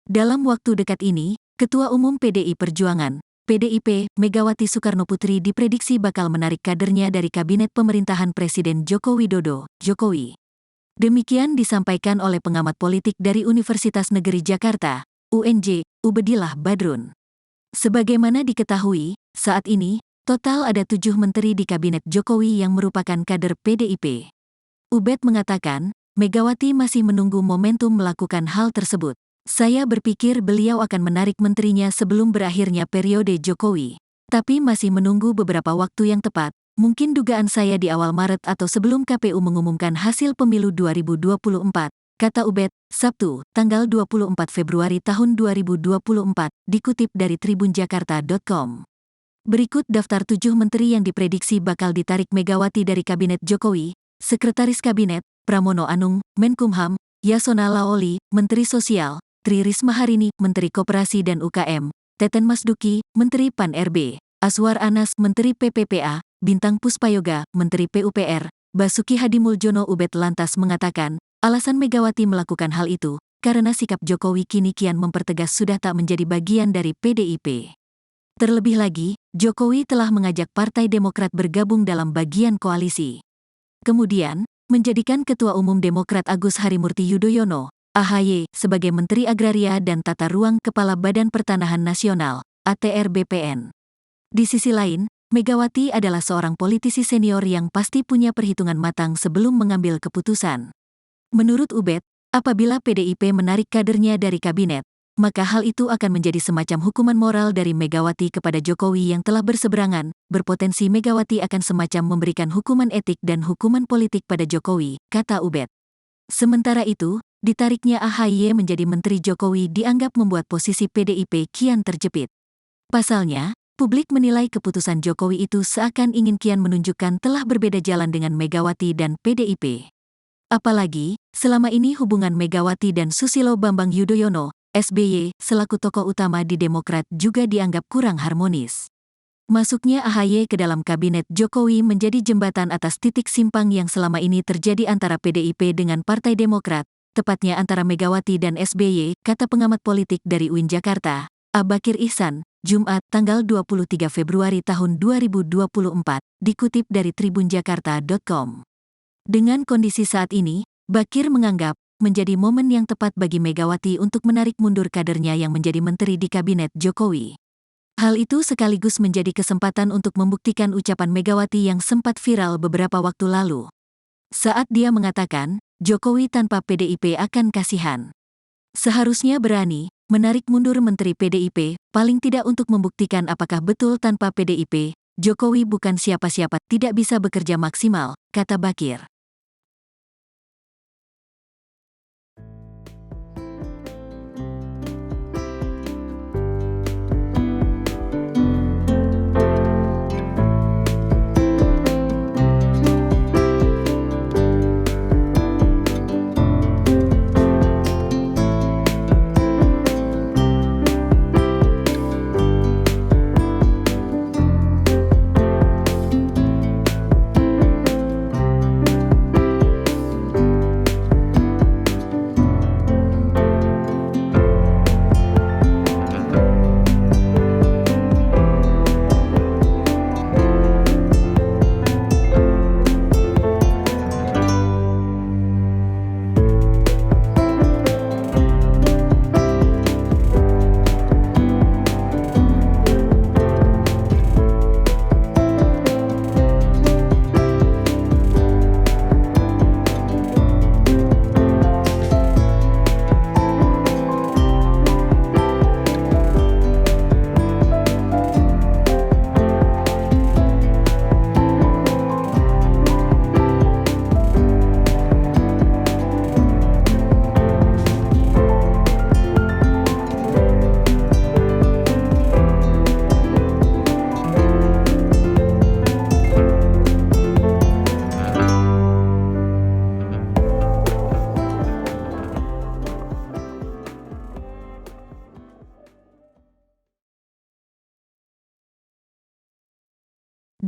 Dalam waktu dekat ini, Ketua Umum PDI Perjuangan, PDIP, Megawati Soekarnoputri diprediksi bakal menarik kadernya dari Kabinet Pemerintahan Presiden Joko Widodo, Jokowi. Demikian disampaikan oleh pengamat politik dari Universitas Negeri Jakarta, UNJ, Ubedillah Badrun. Sebagaimana diketahui, saat ini, total ada 7 menteri di Kabinet Jokowi yang merupakan kader PDIP. Ubed mengatakan, Megawati masih menunggu momentum melakukan hal tersebut. Saya berpikir beliau akan menarik menterinya sebelum berakhirnya periode Jokowi. Tapi masih menunggu beberapa waktu yang tepat, mungkin dugaan saya di awal Maret atau sebelum KPU mengumumkan hasil pemilu 2024, kata Ubed, Sabtu, tanggal 24 Februari tahun 2024, dikutip dari tribunjakarta.com. Berikut daftar 7 menteri yang diprediksi bakal ditarik Megawati dari Kabinet Jokowi: Sekretaris Kabinet, Pramono Anung, Menkumham, Yasona Laoli, Menteri Sosial, Tri Risma Harini, Menteri Koperasi dan UKM, Teten Masduki, Menteri Pan-RB, Aswar Anas, Menteri PPPA, Bintang Puspayoga, Menteri PUPR, Basuki Hadimuljono. Ubed lantas mengatakan, alasan Megawati melakukan hal itu, karena sikap Jokowi kini kian mempertegas sudah tak menjadi bagian dari PDIP. Terlebih lagi, Jokowi telah mengajak Partai Demokrat bergabung dalam bagian koalisi. Kemudian, menjadikan Ketua Umum Demokrat Agus Harimurti Yudhoyono, AHY, sebagai Menteri Agraria dan Tata Ruang Kepala Badan Pertanahan Nasional, ATR BPN. Di sisi lain, Megawati adalah seorang politisi senior yang pasti punya perhitungan matang sebelum mengambil keputusan. Menurut Ubed, apabila PDIP menarik kadernya dari kabinet, maka hal itu akan menjadi semacam hukuman moral dari Megawati kepada Jokowi yang telah berseberangan. Berpotensi Megawati akan semacam memberikan hukuman etik dan hukuman politik pada Jokowi, kata Ubed. Sementara itu, ditariknya AHY menjadi Menteri Jokowi dianggap membuat posisi PDIP kian terjepit. Pasalnya, publik menilai keputusan Jokowi itu seakan ingin kian menunjukkan telah berbeda jalan dengan Megawati dan PDIP. Apalagi, selama ini hubungan Megawati dan Susilo Bambang Yudhoyono, SBY, selaku tokoh utama di Demokrat juga dianggap kurang harmonis. Masuknya AHY ke dalam kabinet Jokowi menjadi jembatan atas titik simpang yang selama ini terjadi antara PDIP dengan Partai Demokrat, tepatnya antara Megawati dan SBY, kata pengamat politik dari UIN Jakarta, Abakir Ihsan, Jumat, tanggal 23 Februari tahun 2024, dikutip dari tribunjakarta.com. Dengan kondisi saat ini, Bakir menganggap menjadi momen yang tepat bagi Megawati untuk menarik mundur kadernya yang menjadi menteri di kabinet Jokowi. Hal itu sekaligus menjadi kesempatan untuk membuktikan ucapan Megawati yang sempat viral beberapa waktu lalu. Saat dia mengatakan, Jokowi tanpa PDIP akan kasihan. Seharusnya berani menarik mundur menteri PDIP, paling tidak untuk membuktikan apakah betul tanpa PDIP, Jokowi bukan siapa-siapa, tidak bisa bekerja maksimal, kata Bakir.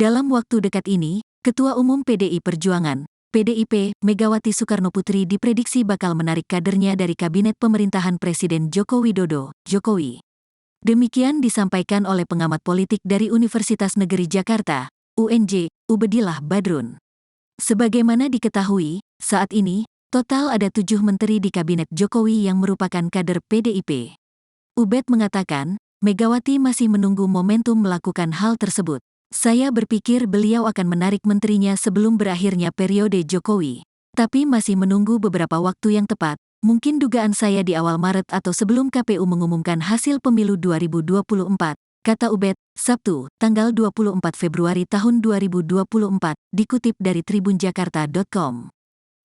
Dalam waktu dekat ini, Ketua Umum PDI Perjuangan, PDIP, Megawati Soekarnoputri diprediksi bakal menarik kadernya dari Kabinet Pemerintahan Presiden Joko Widodo, Jokowi. Demikian disampaikan oleh pengamat politik dari Universitas Negeri Jakarta, UNJ, Ubedillah Badrun. Sebagaimana diketahui, saat ini, total ada 7 menteri di Kabinet Jokowi yang merupakan kader PDIP. Ubed mengatakan, Megawati masih menunggu momentum melakukan hal tersebut. Saya berpikir beliau akan menarik menterinya sebelum berakhirnya periode Jokowi. Tapi masih menunggu beberapa waktu yang tepat, mungkin dugaan saya di awal Maret atau sebelum KPU mengumumkan hasil pemilu 2024, kata Ubed, Sabtu, tanggal 24 Februari tahun 2024, dikutip dari tribunjakarta.com.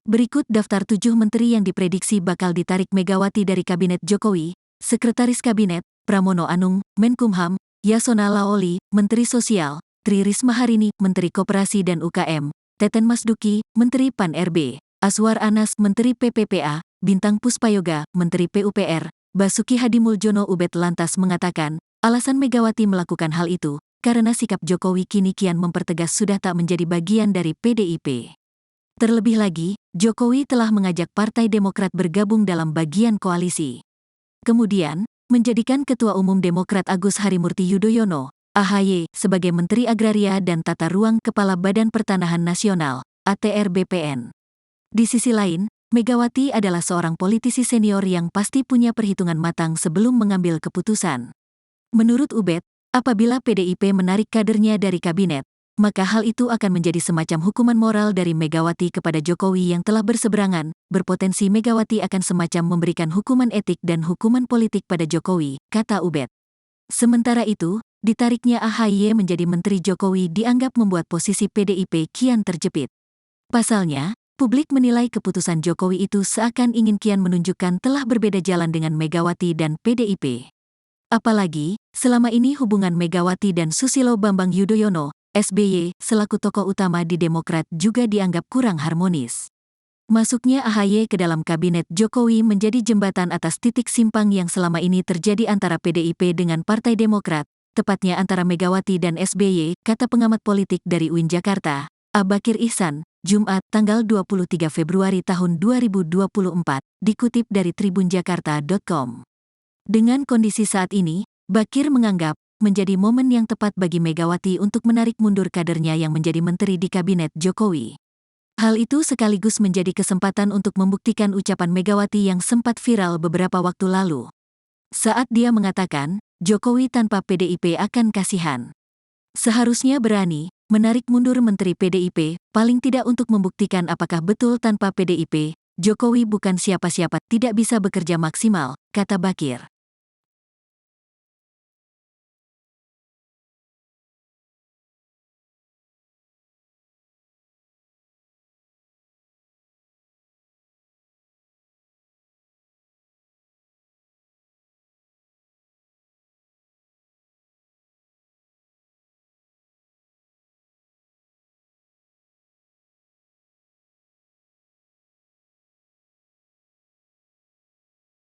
Berikut daftar 7 menteri yang diprediksi bakal ditarik Megawati dari Kabinet Jokowi: Sekretaris Kabinet, Pramono Anung, Menkumham, Yasona Laoli, Menteri Sosial, Tri Risma Harini, Menteri Koperasi dan UKM, Teten Masduki, Menteri Pan-RB, Aswar Anas, Menteri PPPA, Bintang Puspayoga, Menteri PUPR, Basuki Hadimuljono. Ubed lantas mengatakan, alasan Megawati melakukan hal itu, karena sikap Jokowi kini kian mempertegas sudah tak menjadi bagian dari PDIP. Terlebih lagi, Jokowi telah mengajak Partai Demokrat bergabung dalam bagian koalisi. Kemudian, menjadikan Ketua Umum Demokrat Agus Harimurti Yudhoyono, AHY, sebagai Menteri Agraria dan Tata Ruang Kepala Badan Pertanahan Nasional, ATR BPN. Di sisi lain, Megawati adalah seorang politisi senior yang pasti punya perhitungan matang sebelum mengambil keputusan. Menurut Ubed, apabila PDIP menarik kadernya dari kabinet, maka hal itu akan menjadi semacam hukuman moral dari Megawati kepada Jokowi yang telah berseberangan. Berpotensi Megawati akan semacam memberikan hukuman etik dan hukuman politik pada Jokowi, kata Ubed. Sementara itu, ditariknya AHY menjadi Menteri Jokowi dianggap membuat posisi PDIP kian terjepit. Pasalnya, publik menilai keputusan Jokowi itu seakan ingin kian menunjukkan telah berbeda jalan dengan Megawati dan PDIP. Apalagi, selama ini hubungan Megawati dan Susilo Bambang Yudhoyono, SBY, selaku tokoh utama di Demokrat juga dianggap kurang harmonis. Masuknya AHY ke dalam kabinet Jokowi menjadi jembatan atas titik simpang yang selama ini terjadi antara PDIP dengan Partai Demokrat, tepatnya antara Megawati dan SBY, kata pengamat politik dari UIN Jakarta, Bakir Ihsan, Jumat, tanggal 23 Februari tahun 2024, dikutip dari tribunjakarta.com. Dengan kondisi saat ini, Bakir menganggap menjadi momen yang tepat bagi Megawati untuk menarik mundur kadernya yang menjadi menteri di kabinet Jokowi. Hal itu sekaligus menjadi kesempatan untuk membuktikan ucapan Megawati yang sempat viral beberapa waktu lalu. Saat dia mengatakan, Jokowi tanpa PDIP akan kasihan. Seharusnya berani menarik mundur menteri PDIP, paling tidak untuk membuktikan apakah betul tanpa PDIP, Jokowi bukan siapa-siapa, tidak bisa bekerja maksimal, kata Bakir.